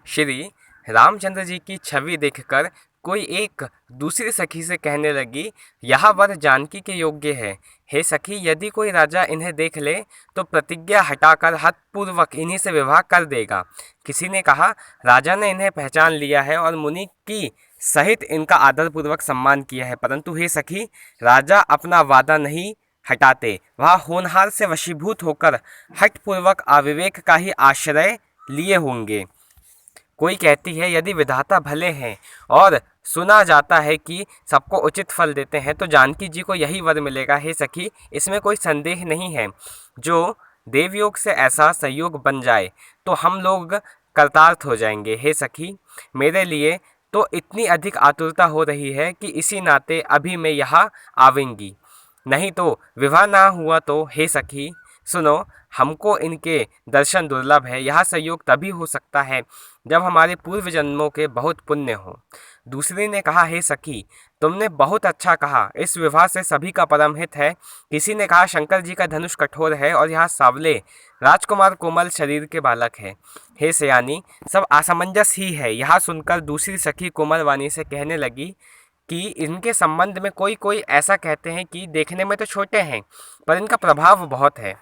श्री रामचंद्र जी की छवि देखकर कोई एक दूसरी सखी से कहने लगी, यह वर जानकी के योग्य है। हे सखी, यदि कोई राजा इन्हें देख ले तो प्रतिज्ञा हटाकर हठपूर्वक इन्हीं से विवाह कर देगा। किसी ने कहा, राजा ने इन्हें पहचान लिया है और मुनि की सहित इनका आदरपूर्वक सम्मान किया है, परंतु हे सखी, राजा अपना वादा नहीं हटाते। वह होनहार से वशीभूत होकर हठपूर्वक अविवेक का ही आश्रय लिए होंगे। कोई कहती है, यदि विधाता भले हैं और सुना जाता है कि सबको उचित फल देते हैं, तो जानकी जी को यही वर मिलेगा। हे सखी, इसमें कोई संदेह नहीं है। जो देवयोग से ऐसा संयोग बन जाए तो हम लोग कृतार्थ हो जाएंगे। हे सखी, मेरे लिए तो इतनी अधिक आतुरता हो रही है कि इसी नाते अभी मैं यहाँ आवेंगी, नहीं तो विवाह ना हुआ तो। हे सखी सुनो, हमको इनके दर्शन दुर्लभ है। यह संयोग तभी हो सकता है जब हमारे पूर्व जन्मों के बहुत पुण्य हो। दूसरी ने कहा, हे सखी, तुमने बहुत अच्छा कहा, इस विवाह से सभी का परम हित है। किसी ने कहा, शंकर जी का धनुष कठोर है और यह सावले राजकुमार कोमल शरीर के बालक है। हे सयानी, सब असमंजस ही है। यह सुनकर दूसरी सखी कोमल वाणी से कहने लगी कि इनके संबंध में कोई कोई ऐसा कहते हैं कि देखने में तो छोटे हैं, पर इनका प्रभाव बहुत है।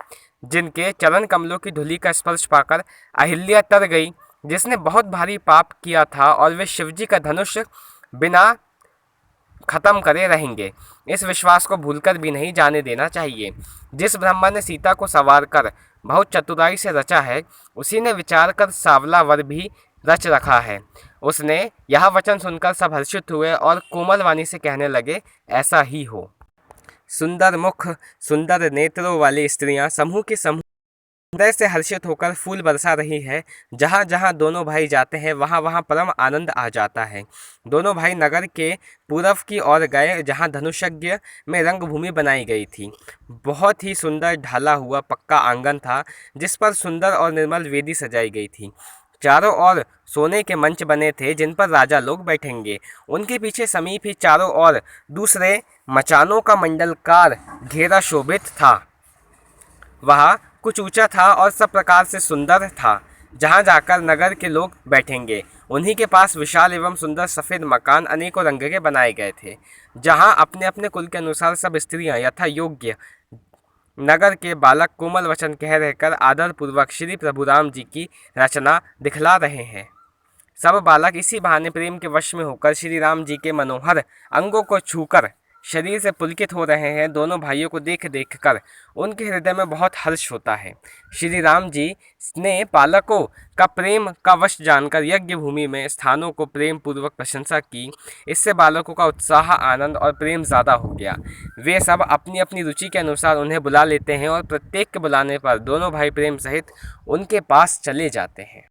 जिनके चरण कमलों की धूलि का स्पर्श पाकर अहिल्या तर गई, जिसने बहुत भारी पाप किया था और वे शिवजी का धनुष बिना खत्म करे रहेंगे, इस विश्वास को भूलकर भी नहीं जाने देना चाहिए। जिस ब्रह्मा ने सीता को संवार कर बहुत चतुराई से रचा है, उसी ने विचार कर सावला वर भी रच रखा है। उसने यह वचन सुनकर सब हर्षित हुए और कोमल वाणी से कहने लगे, ऐसा ही हो। सुंदर मुख, सुंदर नेत्रों वाली स्त्रियां समूह के समूह हृदय से हर्षित होकर फूल बरसा रही है। जहाँ जहाँ दोनों भाई जाते हैं वहाँ वहाँ परम आनंद आ जाता है। दोनों भाई नगर के पूरब की ओर गए, जहाँ धनुषज्ञ में रंगभूमि बनाई गई थी। बहुत ही सुंदर ढाला हुआ पक्का आंगन था, जिस पर सुंदर और निर्मल वेदी सजाई गई थी। चारों ओर सोने के मंच बने थे, जिन पर राजा लोग बैठेंगे। उनके पीछे समीप ही चारों ओर दूसरे मचानों का मंडलकार घेरा शोभित था। वह कुछ ऊंचा था और सब प्रकार से सुंदर था। जहाँ जाकर नगर के लोग बैठेंगे, उन्हीं के पास विशाल एवं सुंदर सफ़ेद मकान अनेकों रंग के बनाए गए थे, जहाँ अपने अपने कुल के अनुसार सब स्त्रियाँ यथा योग्य नगर के बालक कोमल वचन कह रहकर आदरपूर्वक श्री प्रभु राम जी की रचना दिखला रहे हैं। सब बालक इसी बहाने प्रेम के वश में होकर श्री राम जी के मनोहर अंगों को छूकर शरीर से पुलकित हो रहे हैं। दोनों भाइयों को देख देख कर उनके हृदय में बहुत हर्ष होता है। श्री राम जी ने बालकों का प्रेम का वश जानकर यज्ञ भूमि में स्थानों को प्रेम पूर्वक प्रशंसा की। इससे बालकों का उत्साह, आनंद और प्रेम ज़्यादा हो गया। वे सब अपनी अपनी रुचि के अनुसार उन्हें बुला लेते हैं और प्रत्येक के बुलाने पर दोनों भाई प्रेम सहित उनके पास चले जाते हैं।